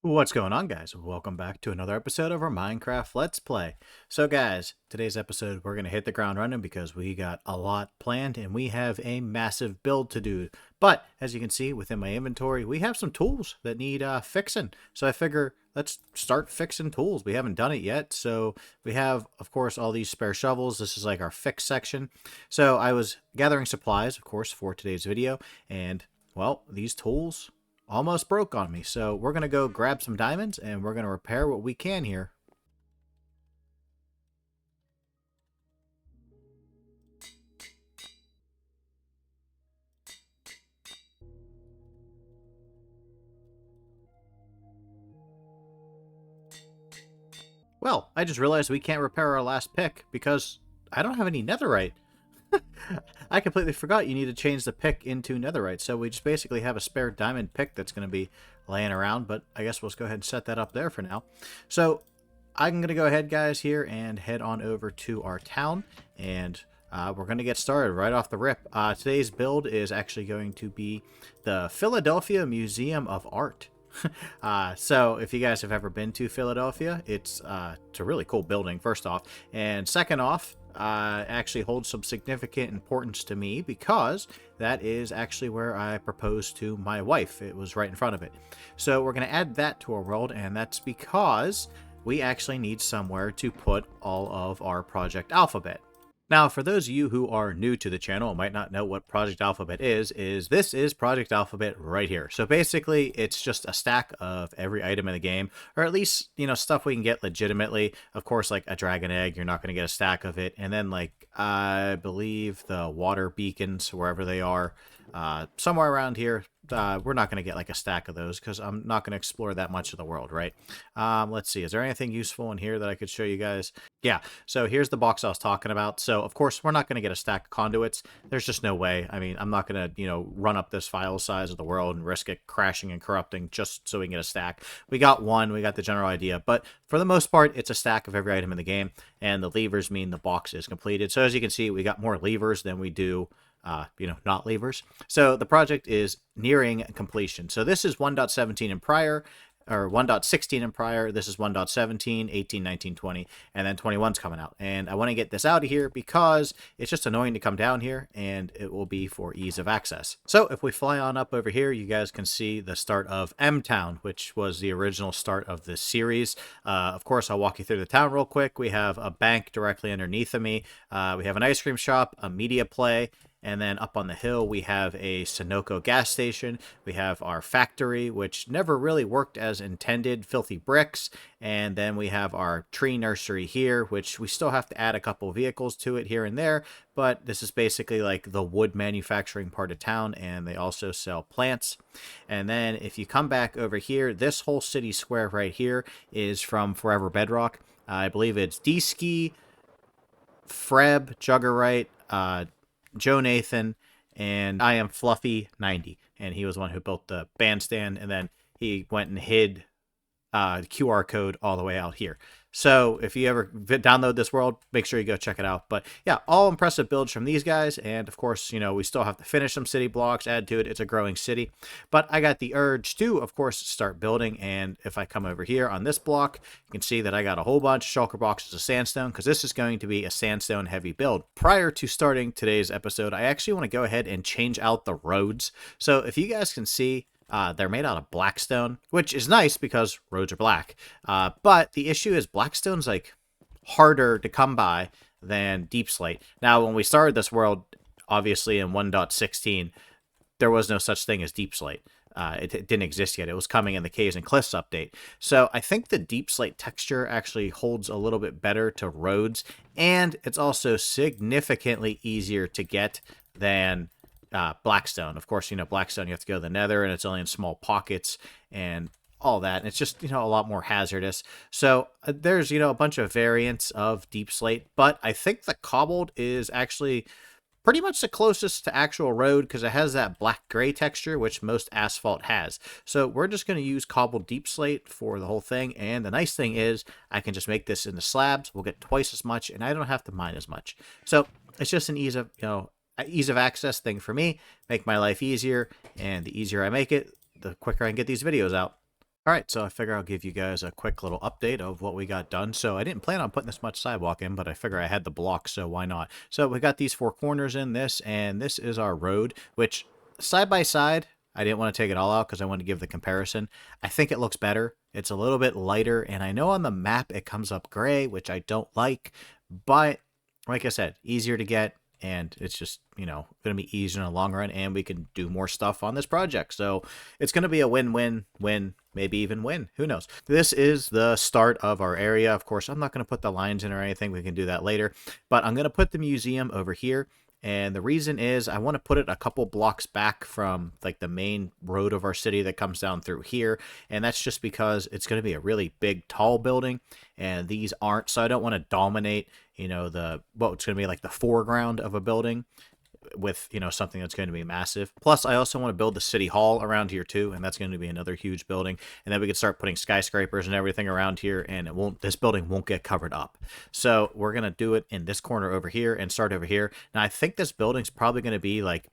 What's going on, guys? Welcome back to another episode of our Minecraft Let's Play. So guys, today's episode we're going to hit the ground running because we got a lot planned and we have a massive build to do. But as you can see within my inventory, we have some tools that need fixing. So I figure let's start fixing tools. We haven't done it yet. So we have, of course, all these spare shovels. This is like our fix section. So I was gathering supplies, of course, for today's video. And, well, these tools almost broke on me. So we're going to go grab some diamonds and we're going to repair what we can here. Well, I just realized we can't repair our last pick because I don't have any netherite. I completely forgot you need to change the pick into netherite. So we just basically have a spare diamond pick that's going to be laying around, but I guess we'll just go ahead and set that up there for now. So I'm going to go ahead, guys, here and head on over to our town, and we're going to get started right off the rip. Today's build is actually going to be the Philadelphia Museum of Art. So if you guys have ever been to Philadelphia, it's a really cool building, first off. And second off, actually holds some significant importance to me because that is actually where I proposed to my wife. It was right in front of it. So we're going to add that to our world, and that's because we actually need somewhere to put all of our Project Alphabet. Now, for those of you who are new to the channel and might not know what Project Alphabet is this is Project Alphabet right here. So basically, it's just a stack of every item in the game, or at least, you know, stuff we can get legitimately. Of course, like a dragon egg, you're not going to get a stack of it. And then, like, I believe the water beacons, wherever they are, somewhere around here, we're not going to get like a stack of those because I'm not going to explore that much of the world, right? Let's see. Is there anything useful in here that I could show you guys? Yeah. So here's the box I was talking about. So of course we're not going to get a stack of conduits. There's just no way. I mean, I'm not going to, run up this file size of the world and risk it crashing and corrupting just so we can get a stack. We got one. We got the general idea. But for the most part, it's a stack of every item in the game. And the levers mean the box is completed. So as you can see, we got more levers than we do not levers. So the project is nearing completion. So this is 1.17 and prior, or 1.16 and prior. This is 1.17, 18, 19, 20, and then 21's coming out. And I want to get this out of here because it's just annoying to come down here, and it will be for ease of access. So if we fly on up over here, you guys can see the start of M Town, which was the original start of this series. Of course, I'll walk you through the town real quick. We have a bank directly underneath of me. We have an ice cream shop, a media play, and then up on the hill, we have a Sunoco gas station. We have our factory, which never really worked as intended, Filthy Bricks. And then we have our tree nursery here, which we still have to add a couple vehicles to it here and there. But this is basically like the wood manufacturing part of town, and they also sell plants. And then if you come back over here, this whole city square right here is from Forever Bedrock. I believe it's D-Ski, Freb, Juggerite, Joe Nathan, and I am Fluffy 90, and he was the one who built the bandstand, and then he went and hid the QR code all the way out here. So if you ever download this world, make sure you go check it out. But yeah, all impressive builds from these guys. And of course, we still have to finish some city blocks, add to it. It's a growing city. But I got the urge to, of course, start building. And if I come over here on this block, you can see that I got a whole bunch of shulker boxes of sandstone because this is going to be a sandstone heavy build. Prior to starting today's episode, I actually want to go ahead and change out the roads. So if you guys can see, they're made out of blackstone, which is nice because roads are black. But the issue is blackstone's like harder to come by than deep slate. Now, when we started this world, obviously in 1.16, there was no such thing as deep slate. It didn't exist yet. It was coming in the Caves and Cliffs update. So I think the deep slate texture actually holds a little bit better to roads, and it's also significantly easier to get than Blackstone. Of course, Blackstone, you have to go to the nether, and it's only in small pockets and all that. And it's just, a lot more hazardous. So there's, a bunch of variants of deep slate, but I think the cobbled is actually pretty much the closest to actual road because it has that black gray texture, which most asphalt has. So we're just going to use cobbled deep slate for the whole thing. And the nice thing is I can just make this into slabs. We'll get twice as much, and I don't have to mine as much. So it's just an ease of access thing for me, make my life easier, and the easier I make it, the quicker I can get these videos out. All right, so I figure I'll give you guys a quick little update of what we got done. So I didn't plan on putting this much sidewalk in, but I figure I had the block, so why not? So we got these four corners in this, and this is our road, which side by side, I didn't want to take it all out because I wanted to give the comparison. I think it looks better. It's a little bit lighter, and I know on the map it comes up gray, which I don't like, but like I said, easier to get, and it's just, going to be easier in the long run, and we can do more stuff on this project. So it's going to be a win-win-win, maybe even win. Who knows? This is the start of our area. Of course, I'm not going to put the lines in or anything. We can do that later. But I'm going to put the museum over here. And the reason is I want to put it a couple blocks back from like the main road of our city that comes down through here. And that's just because it's going to be a really big, tall building. And these aren't. So I don't want to dominate, what's going to be like the foreground of a building with something that's going to be massive. Plus I also want to build the city hall around here too, and that's going to be another huge building, and then we could start putting skyscrapers and everything around here, and this building won't get covered up. So we're going to do it in this corner over here and start over here. Now I think this building's probably going to be like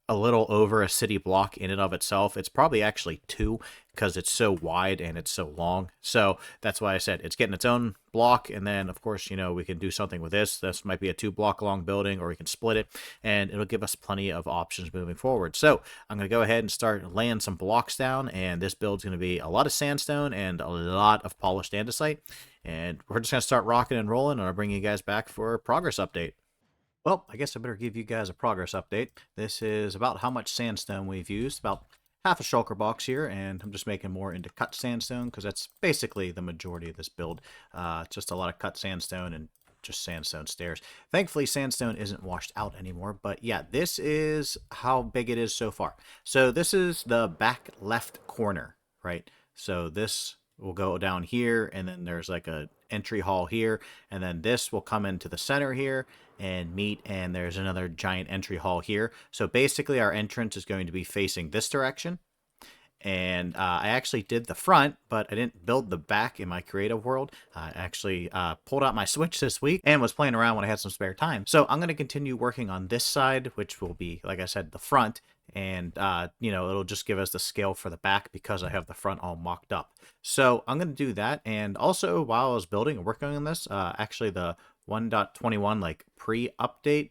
a little over a city block in and of itself. It's probably actually two because it's so wide and it's so long. So that's why I said it's getting its own block. And then, of course, we can do something with this. This might be a 2 block long building, or we can split it, and it'll give us plenty of options moving forward. So I'm going to go ahead and start laying some blocks down. And this build's going to be a lot of sandstone and a lot of polished andesite. And we're just going to start rocking and rolling, and I'll bring you guys back for a progress update. Well, I guess I better give you guys a progress update. This is about how much sandstone we've used, about half a shulker box here, and I'm just making more into cut sandstone because that's basically the majority of this build. Just a lot of cut sandstone and just sandstone stairs. Thankfully, sandstone isn't washed out anymore, but yeah, this is how big it is so far. So this is the back left corner, right? So this will go down here, and then there's like a entry hall here, and then this will come into the center here and meet, and there's another giant entry hall here. So basically our entrance is going to be facing this direction. And I actually did the front, but I didn't build the back in my creative world. I actually pulled out my Switch this week and was playing around when I had some spare time. So I'm going to continue working on this side, which will be, like I said, the front. And, it'll just give us the scale for the back because I have the front all mocked up. So I'm going to do that. And also, while I was building and working on this, actually the 1.21 like pre-update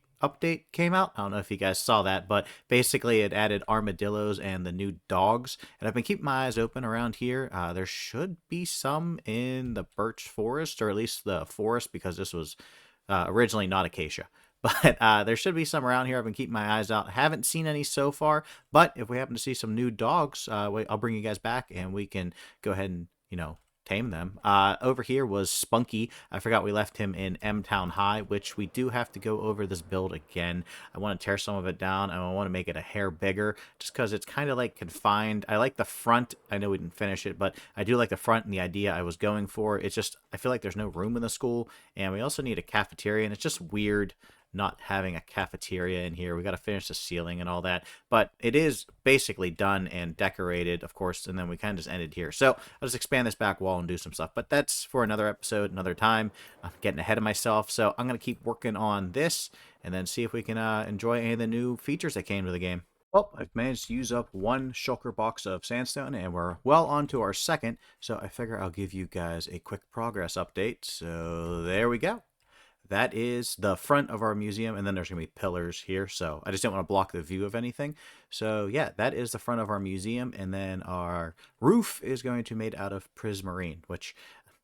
came out. I don't know if you guys saw that, but basically it added armadillos and the new dogs. And I've been keeping my eyes open around here. There should be some in the birch forest, or at least the forest, because this was originally not acacia. But there should be some around here. I've been keeping my eyes out. Haven't seen any so far. But if we happen to see some new dogs, I'll bring you guys back and we can go ahead and, tame them. Over here was Spunky. I forgot we left him in M Town High, which we do have to go over this build again. I want to tear some of it down, and I want to make it a hair bigger just because it's kind of like confined. I like the front. I know we didn't finish it, but I do like the front and the idea I was going for. It's just, I feel like there's no room in the school, and we also need a cafeteria, and it's just weird not having a cafeteria in here. We got to finish the ceiling and all that, but it is basically done and decorated, of course, and then we kind of just ended here. So I'll just expand this back wall and do some stuff, but that's for another episode, another time. I'm getting ahead of myself, so I'm going to keep working on this and then see if we can enjoy any of the new features that came to the game. Well, I've managed to use up one shulker box of sandstone, and we're well on to our second, so I figure I'll give you guys a quick progress update. So there we go. That is the front of our museum, and then there's going to be pillars here, so I just didn't want to block the view of anything. So yeah, that is the front of our museum, and then our roof is going to be made out of prismarine, which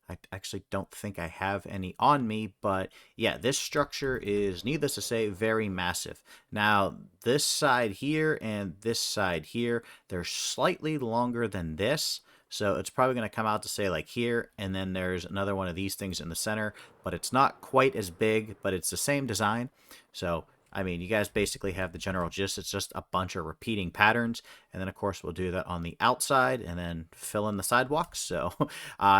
I actually don't think I have any on me, but yeah, this structure is, needless to say, very massive. Now, this side here and this side here, they're slightly longer than this, so it's probably going to come out to say like here, and then there's another one of these things in the center, but it's not quite as big, but it's the same design. So, I mean, you guys basically have the general gist. It's just a bunch of repeating patterns. And then, of course, we'll do that on the outside and then fill in the sidewalks. So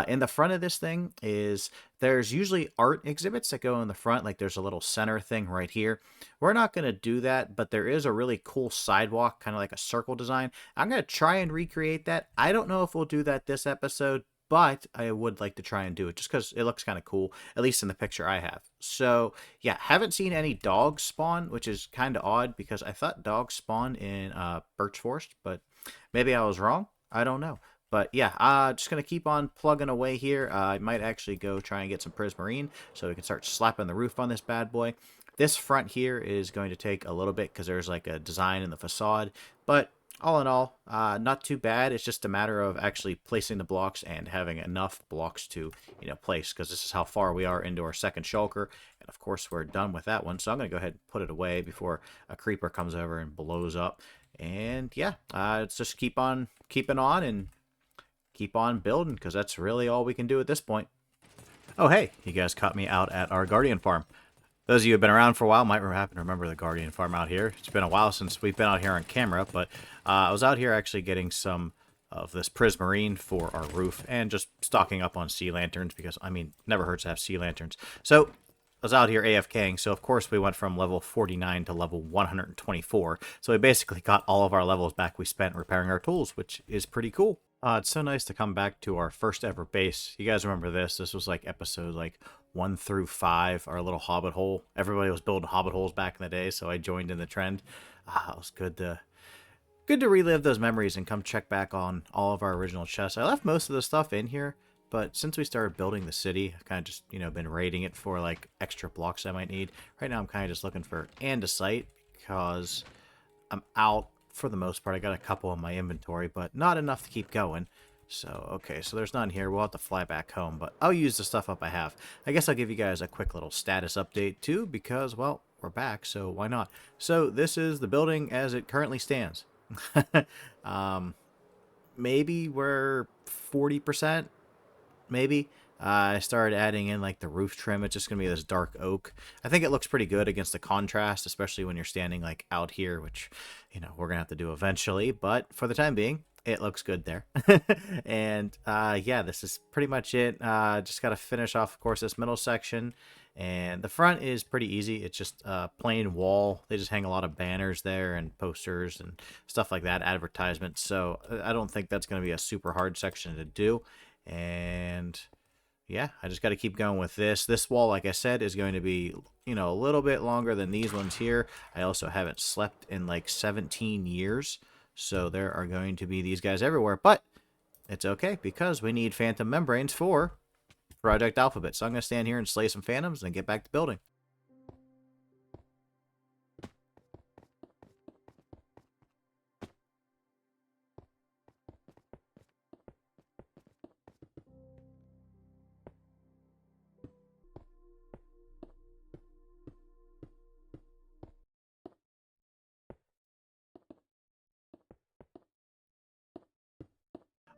in the front of this thing there's usually art exhibits that go in the front. Like there's a little center thing right here. We're not going to do that, but there is a really cool sidewalk, kind of like a circle design. I'm going to try and recreate that. I don't know if we'll do that this episode, but I would like to try and do it just because it looks kind of cool, at least in the picture I have. So yeah, haven't seen any dogs spawn, which is kind of odd because I thought dogs spawn in birch forest, but maybe I was wrong. I don't know. But yeah, just going to keep on plugging away here. I might actually go try and get some prismarine so we can start slapping the roof on this bad boy. This front here is going to take a little bit because there's like a design in the facade. But all in all, not too bad. It's just a matter of actually placing the blocks and having enough blocks to, place, because this is how far we are into our second shulker. And of course, we're done with that one. So I'm going to go ahead and put it away before a creeper comes over and blows up. And yeah, let's just keep on keeping on and keep on building, because that's really all we can do at this point. Oh, hey, you guys caught me out at our Guardian farm. Those of you who have been around for a while might happen to remember the Guardian farm out here. It's been a while since we've been out here on camera, but I was out here actually getting some of this prismarine for our roof and just stocking up on sea lanterns because, I mean, never hurts to have sea lanterns. So I was out here AFKing, so of course we went from level 49 to level 124. So we basically got all of our levels back we spent repairing our tools, which is pretty cool. It's so nice to come back to our first ever base. You guys remember this? This was like episode 1 through 5, our little hobbit hole. Everybody was building hobbit holes back in the day, so I joined in the trend. It was good to relive those memories and come check back on all of our original chests. I left most of the stuff in here, but since we started building the city, I've kind of just, been raiding it for like extra blocks I might need. Right now I'm kind of just looking for andesite because I'm out for the most part. I got a couple in my inventory, but not enough to keep going. So, okay, so there's none here. We'll have to fly back home, but I'll use the stuff up I have. I guess I'll give you guys a quick little status update, too, because, well, we're back, so why not? So, this is the building as it currently stands. Maybe we're 40%, maybe. I started adding in, like, the roof trim. It's just going to be this dark oak. I think it looks pretty good against the contrast, especially when you're standing, like, out here, which, we're going to have to do eventually. But for the time being, it looks good there. And yeah, this is pretty much it. Just got to finish off, of course, this middle section. And the front is pretty easy. It's just a plain wall. They just hang a lot of banners there and posters and stuff like that, advertisements. So I don't think that's going to be a super hard section to do. And yeah, I just got to keep going with this. This wall, like I said, is going to be, a little bit longer than these ones here. I also haven't slept in like 17 years. So there are going to be these guys everywhere, but it's okay because we need phantom membranes for Project Alphabet. So I'm going to stand here and slay some phantoms and get back to building.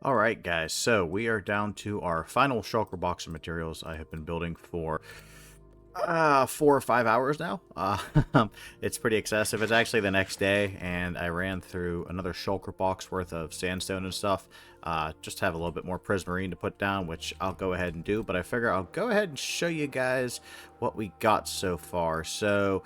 Alright guys, so we are down to our final shulker box of materials I have been building for 4 or 5 hours now. It's pretty excessive. It's actually the next day, and I ran through another shulker box worth of sandstone and stuff. Just have a little bit more prismarine to put down, which I'll go ahead and do, but I figure I'll go ahead and show you guys what we got so far. So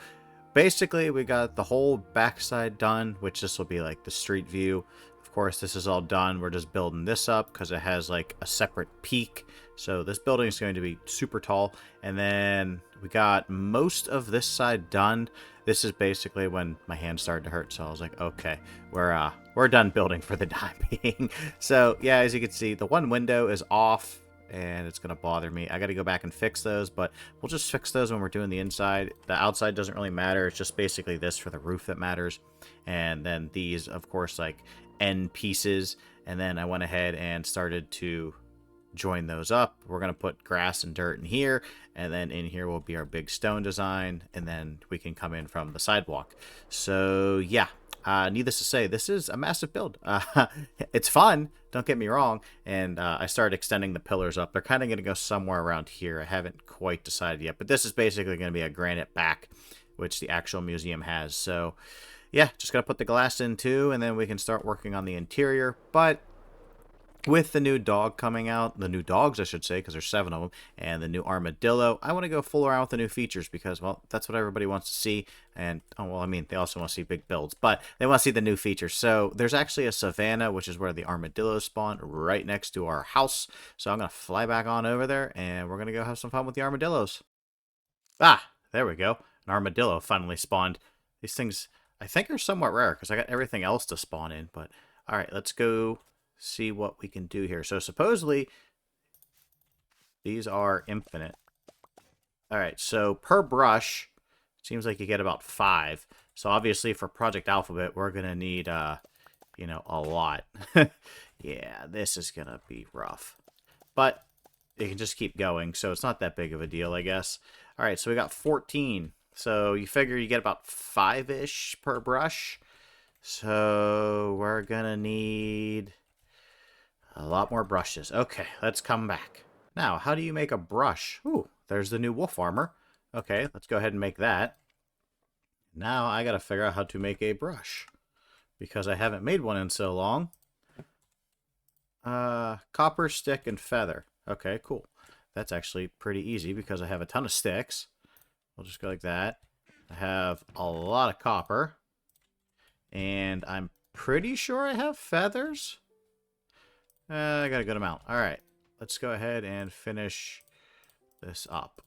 basically, we got the whole backside done, which this will be like the street view. Of course, this is all done. We're just building this up because it has like a separate peak. So this building is going to be super tall. And then we got most of this side done. This is basically when my hand started to hurt. So I was like, okay, we're done building for the time being. So yeah, as you can see, the one window is off and it's going to bother me. I got to go back and fix those, but we'll just fix those when we're doing the inside. The outside doesn't really matter. It's just basically this for the roof that matters. And then these, of course, like end pieces. And then I went ahead and started to join those up. We're going to put grass and dirt in here, and then in here will be our big stone design, and then we can come in from the sidewalk. So yeah, needless to say, this is a massive build. It's fun, don't get me wrong, and I started extending the pillars up. They're kind of going to go somewhere around here. I haven't quite decided yet, but this is basically going to be a granite back, which the actual museum has. So yeah, just got to put the glass in too, and then we can start working on the interior. But with the new dog coming out, the new dogs, I should say, because there's 7 of them, and the new armadillo, I want to go full around with the new features because, well, that's what everybody wants to see. And, oh, well, I mean, they also want to see big builds, but they want to see the new features. So there's actually a savanna, which is where the armadillos spawn, right next to our house. So I'm going to fly back on over there, and we're going to go have some fun with the armadillos. Ah, there we go. An armadillo finally spawned. These things, I think, are somewhat rare because I got everything else to spawn in, but all right, let's go see what we can do here. So supposedly, these are infinite. All right, so per brush, seems like you get about 5. So obviously for Project Alphabet, we're going to need, you know, a lot. Yeah, this is going to be rough. But you can just keep going, so it's not that big of a deal, I guess. All right, so we got 14. So you figure you get about 5-ish per brush. So we're going to need a lot more brushes. Okay, let's come back. Now, how do you make a brush? Ooh, there's the new wolf armor. Okay, let's go ahead and make that. Now I gotta figure out how to make a brush, because I haven't made one in so long. Copper, stick, and feather. Okay, cool. That's actually pretty easy because I have a ton of sticks. We'll just go like that. I have a lot of copper. And I'm pretty sure I have feathers. I got a good amount. Alright, let's go ahead and finish this up.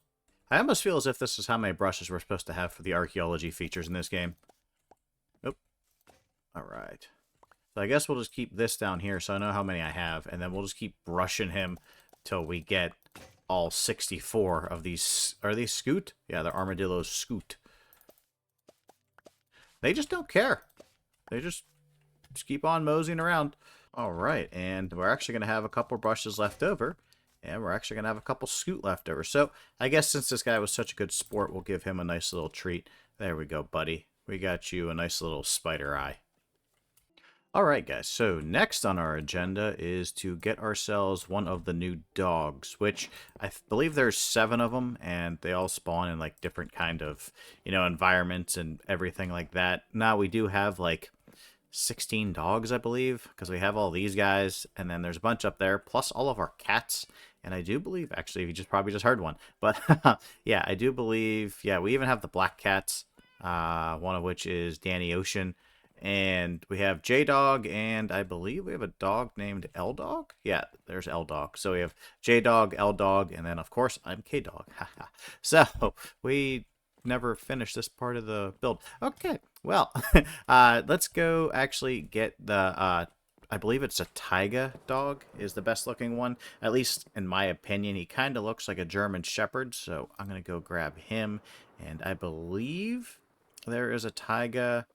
I almost feel as if this is how many brushes we're supposed to have for the archaeology features in this game. Nope. Alright. So I guess we'll just keep this down here so I know how many I have, and then we'll just keep brushing him till we get all 64 of these. Are these scoot? Yeah, they're armadillos scoot. They just don't care. They just keep on moseying around. Alright, and we're actually going to have a couple brushes left over. And we're actually going to have a couple scoot left over. So I guess since this guy was such a good sport, we'll give him a nice little treat. There we go, buddy. We got you a nice little spider eye. Alright guys, so next on our agenda is to get ourselves one of the new dogs, which I believe there's 7 of them, and they all spawn in like different kind of, you know, environments and everything like that. Now we do have like 16 dogs, I believe, because we have all these guys, and then there's a bunch up there, plus all of our cats. And I do believe, actually, you probably just heard one, but yeah, I do believe, yeah, we even have the black cats, one of which is Danny Ocean, and we have J-Dog, and I believe we have a dog named L-Dog? Yeah, there's L-Dog. So we have J-Dog, L-Dog, and then, of course, I'm K-Dog. So we never finished this part of the build. Okay, well, let's go actually get the, I believe it's a Taiga dog is the best looking one. At least in my opinion, he kind of looks like a German Shepherd, so I'm going to go grab him. And I believe there is a Taiga.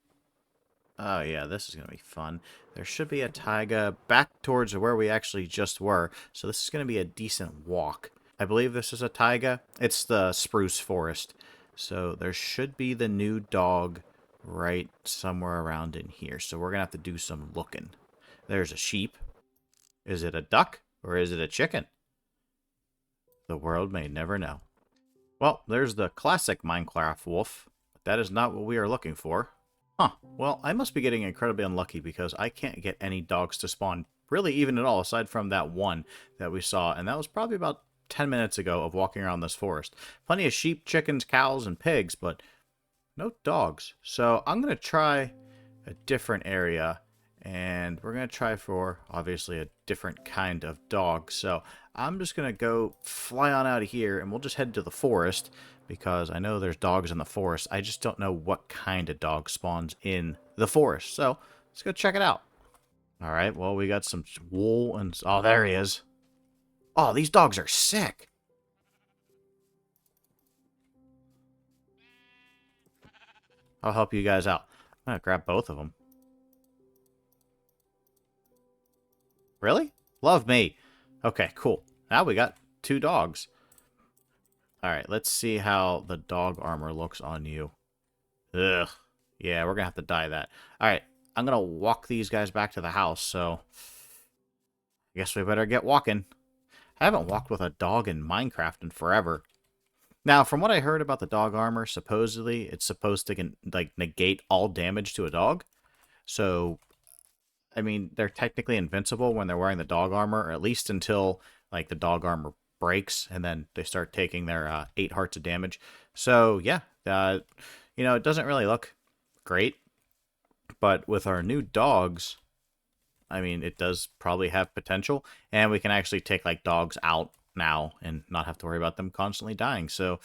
Oh yeah, this is going to be fun. There should be a Taiga back towards where we actually just were, so this is going to be a decent walk. I believe this is a Taiga. It's the spruce forest. So there should be the new dog right somewhere around in here. So we're going to have to do some looking. There's a sheep. Is it a duck or is it a chicken? The world may never know. Well, there's the classic Minecraft wolf. But that is not what we are looking for. Huh. Well, I must be getting incredibly unlucky because I can't get any dogs to spawn really even at all aside from that one that we saw. And that was probably about 10 minutes ago of walking around this forest. Plenty of sheep, chickens, cows, and pigs, but no dogs. So I'm going to try a different area, and we're going to try for, obviously, a different kind of dog. So I'm just going to go fly on out of here, and we'll just head to the forest, because I know there's dogs in the forest. I just don't know what kind of dog spawns in the forest. So let's go check it out. All right, well, we got some wool, and... oh, there he is. Oh, these dogs are sick. I'll help you guys out. I'm going to grab both of them. Really? Love me. Okay, cool. Now we got 2 dogs. Alright, let's see how the dog armor looks on you. Ugh. Yeah, we're going to have to dye that. Alright, I'm going to walk these guys back to the house, so... I guess we better get walking. I haven't walked with a dog in Minecraft in forever. Now, from what I heard about the dog armor, supposedly it's supposed to like negate all damage to a dog. So, I mean, they're technically invincible when they're wearing the dog armor, or at least until like the dog armor breaks, and then they start taking their 8 hearts of damage. So, yeah, you know, it doesn't really look great, but with our new dogs, I mean, it does probably have potential, and we can actually take like dogs out now and not have to worry about them constantly dying. So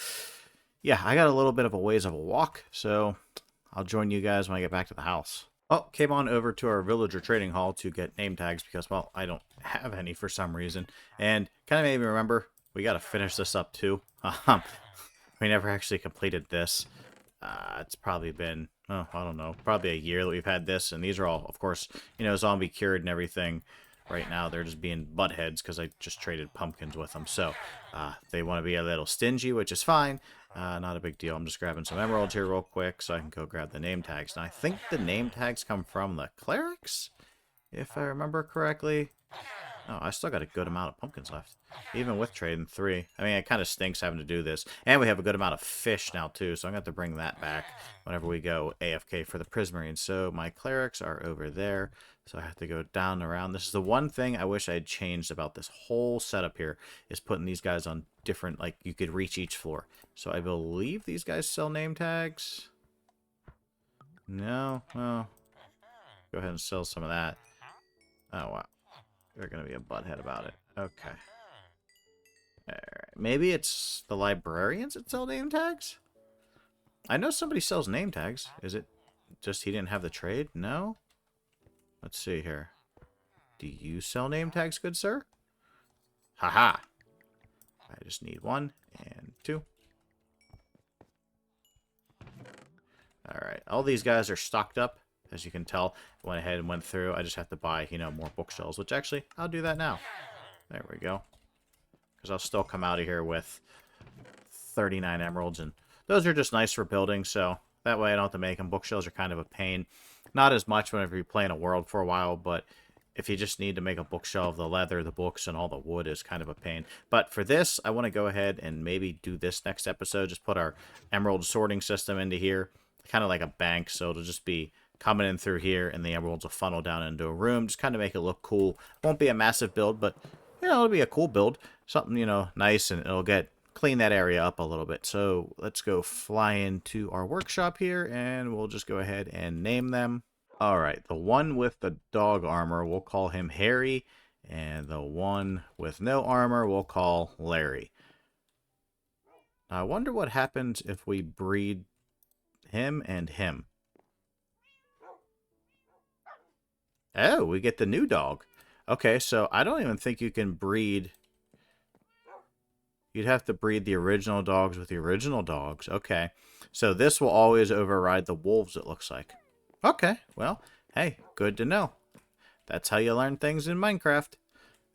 yeah, I got a little bit of a ways of a walk, so I'll join you guys when I get back to the house. Oh, came on over to our villager trading hall to get name tags because, well, I don't have any for some reason. And kind of made me remember, we got to finish this up too. We never actually completed this. It's probably been, oh, I don't know, probably a year that we've had this. And these are all, of course, zombie cured and everything. Right now, they're just being buttheads because I just traded pumpkins with them. So they want to be a little stingy, which is fine. Not a big deal. I'm just grabbing some emeralds here real quick so I can go grab the name tags. And I think the name tags come from the clerics, if I remember correctly. Oh, I still got a good amount of pumpkins left, even with trading 3. I mean, it kind of stinks having to do this. And we have a good amount of fish now, too, so I'm going to have to bring that back whenever we go AFK for the Prismarine. So my clerics are over there, so I have to go down and around. This is the one thing I wish I had changed about this whole setup here, is putting these guys on different, like, you could reach each floor. So I believe these guys sell name tags. No? Well, go ahead and sell some of that. Oh, wow. They're going to be a butthead about it. Okay. Alright. Maybe it's the librarians that sell name tags? I know somebody sells name tags. Is it just he didn't have the trade? No? Let's see here. Do you sell name tags, good sir? Haha. I just need 1 and 2. Alright. All these guys are stocked up. As you can tell, I went ahead and went through. I just have to buy, more bookshelves, which actually, I'll do that now. There we go. Because I'll still come out of here with 39 emeralds, and those are just nice for building, so that way I don't have to make them. Bookshelves are kind of a pain. Not as much whenever you play in a world for a while, but if you just need to make a bookshelf, the leather, the books, and all the wood is kind of a pain. But for this, I want to go ahead and maybe do this next episode. Just put our emerald sorting system into here. Kind of like a bank, so it'll just be coming in through here, and the emeralds will funnel down into a room. Just kind of make it look cool. Won't be a massive build, but, it'll be a cool build. Something, nice, and it'll clean that area up a little bit. So let's go fly into our workshop here, and we'll just go ahead and name them. All right, the one with the dog armor, we'll call him Harry, and the one with no armor, we'll call Larry. Now, I wonder what happens if we breed him and him. Oh, we get the new dog. Okay, so I don't even think you can breed. You'd have to breed the original dogs with the original dogs. Okay, so this will always override the wolves, it looks like. Okay, well, hey, good to know. That's how you learn things in Minecraft.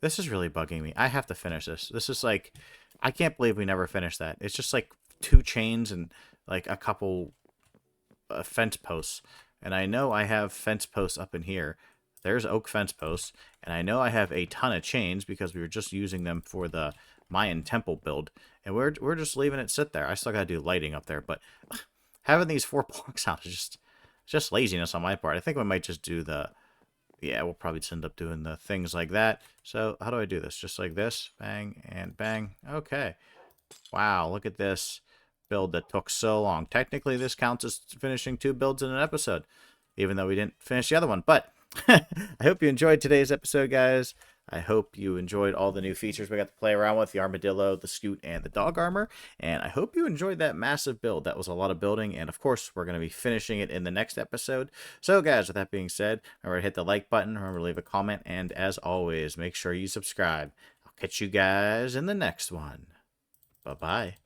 This is really bugging me. I have to finish this. This is like, I can't believe we never finished that. It's just like 2 chains and like a couple fence posts. And I know I have fence posts up in here. There's oak fence posts. And I know I have a ton of chains because we were just using them for the Mayan temple build. And we're just leaving it sit there. I still got to do lighting up there. But having these 4 blocks out is just laziness on my part. I think we might just do the... Yeah, we'll probably just end up doing the things like that. So how do I do this? Just like this. Bang and bang. Okay. Wow, look at this build that took so long. Technically, this counts as finishing 2 builds in an episode, even though we didn't finish the other one. But I hope you enjoyed today's episode, guys. I hope you enjoyed all the new features we got to play around with, the Armadillo, the Scoot, and the Dog Armor. And I hope you enjoyed that massive build. That was a lot of building, and of course, we're going to be finishing it in the next episode. So, guys, with that being said, remember to hit the like button, remember to leave a comment, and as always, make sure you subscribe. I'll catch you guys in the next one. Bye-bye.